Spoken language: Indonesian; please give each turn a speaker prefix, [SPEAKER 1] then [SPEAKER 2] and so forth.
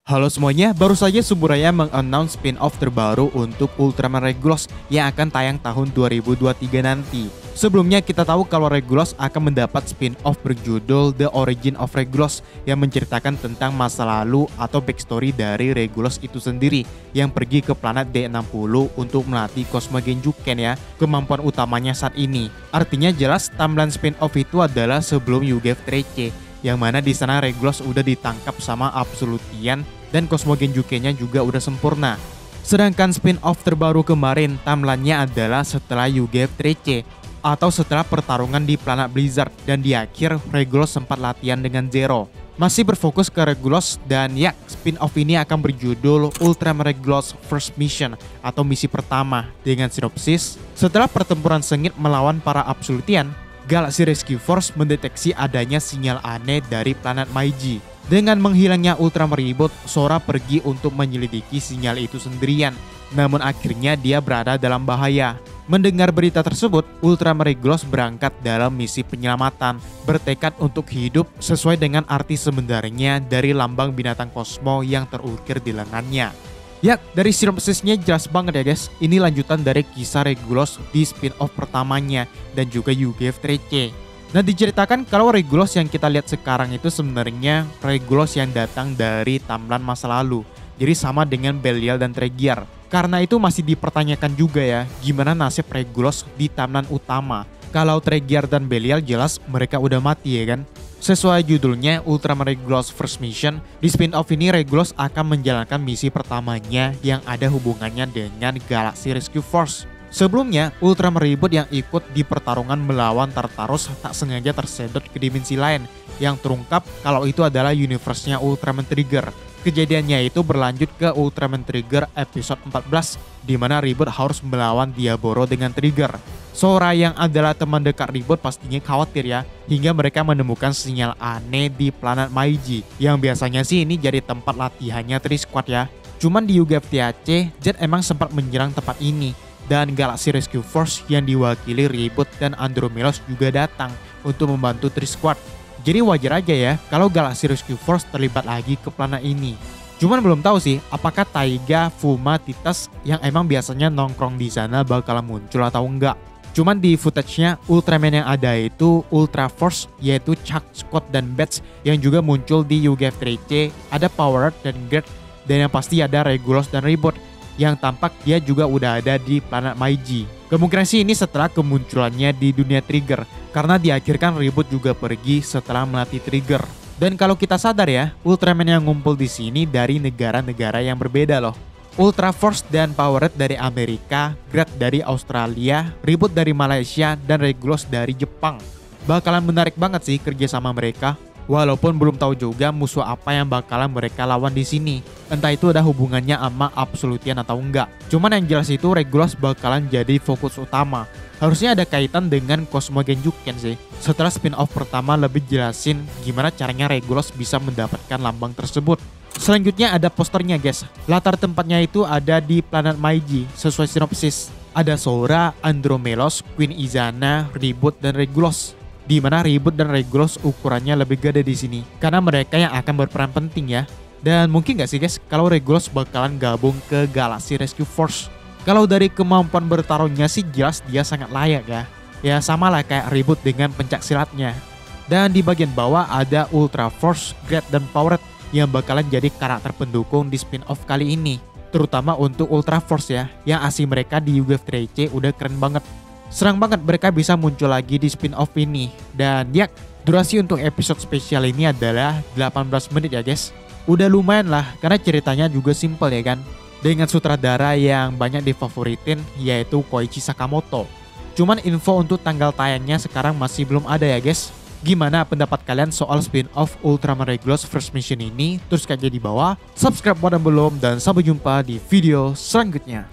[SPEAKER 1] Halo semuanya, baru saja Suburaya meng-announce spin-off terbaru untuk Ultraman Regulus yang akan tayang tahun 2023 nanti. Sebelumnya kita tahu kalau Regulus akan mendapat spin-off berjudul The Origin of Regulus yang menceritakan tentang masa lalu atau backstory dari Regulus itu sendiri yang pergi ke planet D60 untuk melatih Cosmo Genjuken ya, kemampuan utamanya saat ini. Artinya jelas timeline spin-off itu adalah sebelum Yugev Trece, yang mana di sana Regulus udah ditangkap sama Absolutian dan Cosmo Genjuken-nya juga udah sempurna. Sedangkan spin-off terbaru kemarin timeline-nya adalah setelah Yugev Trece atau setelah pertarungan di planet Blizzard dan di akhir Regulus sempat latihan dengan Zero. Masih berfokus ke Regulus dan ya, spin-off ini akan berjudul Ultraman Regulus First Mission atau misi pertama dengan sinopsis. Setelah pertempuran sengit melawan para Absolutian, Galaxy Rescue Force mendeteksi adanya sinyal aneh dari planet Maiji. Dengan menghilangnya Ultraman Reboot, Sora pergi untuk menyelidiki sinyal itu sendirian. Namun akhirnya dia berada dalam bahaya. Mendengar berita tersebut, Ultraman Regulus berangkat dalam misi penyelamatan, bertekad untuk hidup sesuai dengan arti sebenarnya dari lambang binatang Cosmo yang terukir di lengannya. Ya, dari sinopsisnya jelas banget ya guys, ini lanjutan dari kisah Regulus di spin-off pertamanya dan juga Yugev Trece. Nah, diceritakan kalau Regulus yang kita lihat sekarang itu sebenarnya Regulus yang datang dari timeline masa lalu. Jadi sama dengan Belial dan Tregear. Karena itu masih dipertanyakan juga ya, gimana nasib Regulus di timeline utama. Kalau Tregear dan Belial jelas mereka udah mati ya kan. Sesuai judulnya Ultraman Regulus First Mission, di spin-off ini Regulus akan menjalankan misi pertamanya yang ada hubungannya dengan Galaxy Rescue Force. Sebelumnya, Ultraman Reboot yang ikut di pertarungan melawan Tartarus tak sengaja tersedot ke dimensi lain yang terungkap kalau itu adalah universe-nya Ultraman Trigger. Kejadiannya itu berlanjut ke Ultraman Trigger episode 14, di mana Reboot harus melawan Diaboro dengan Trigger. Sora yang adalah teman dekat Reboot pastinya khawatir ya, hingga mereka menemukan sinyal aneh di planet Maiji, yang biasanya sih ini jadi tempat latihannya Tri Squad ya. Cuman di Yugev Trece, Jet emang sempat menyerang tempat ini, dan Galaxy Rescue Force yang diwakili Reboot dan Andromelos juga datang untuk membantu Tri Squad. Jadi wajar aja ya kalau Galaxy Rescue Force terlibat lagi ke planet ini. Cuman belum tahu sih apakah Taiga, Fuma, Titus yang emang biasanya nongkrong di sana bakalan muncul atau enggak. Cuman di footage-nya Ultraman yang ada itu Ultra Force, yaitu Chuck, Scott, dan Bats yang juga muncul di Yugev Trece, ada Power dan Gert, dan yang pasti ada Regulus dan Reboot yang tampak dia juga udah ada di planet Maiji. Kemungkinan sih ini setelah kemunculannya di dunia Trigger, karena diakhirkan Reboot juga pergi setelah melatih Trigger. Dan kalau kita sadar ya, Ultraman yang ngumpul di sini dari negara-negara yang berbeda loh. Ultra Force dan Powered dari Amerika, Gret dari Australia, Reboot dari Malaysia, dan Regulus dari Jepang. Bakalan menarik banget sih kerjasama mereka. Walaupun belum tahu juga musuh apa yang bakalan mereka lawan di sini. Entah itu ada hubungannya sama Absolutian atau enggak. Cuman yang jelas itu Regulus bakalan jadi fokus utama. Harusnya ada kaitan dengan Cosmo Genjuken sih. Setelah spin-off pertama lebih jelasin gimana caranya Regulus bisa mendapatkan lambang tersebut. Selanjutnya ada posternya guys. Latar tempatnya itu ada di planet Maiji sesuai sinopsis. Ada Sora, Andromelos, Queen Izana, Reboot, dan Regulus. Di mana Reboot dan Regulus ukurannya lebih gede di sini karena mereka yang akan berperan penting ya. Dan mungkin gak sih guys kalau Regulus bakalan gabung ke Galaxy Rescue Force. Kalau dari kemampuan bertarungnya sih jelas dia sangat layak ya. Ya sama lah kayak Reboot dengan pencak silatnya. Dan di bagian bawah ada Ultra Force, Gret, dan Powered yang bakalan jadi karakter pendukung di spin-off kali ini. Terutama untuk Ultra Force ya, yang asli mereka di Yugev Trece udah keren banget. Serang banget mereka bisa muncul lagi di spin-off ini. Dan ya, durasi untuk episode spesial ini adalah 18 menit ya guys. Udah lumayan lah, karena ceritanya juga simple ya kan. Dengan sutradara yang banyak difavoritin, yaitu Koichi Sakamoto. Cuman info untuk tanggal tayangnya sekarang masih belum ada ya guys. Gimana pendapat kalian soal spin-off Ultraman Regulus First Mission ini? Terus aja di bawah, subscribe buat yang belum, dan sampai jumpa di video selanjutnya.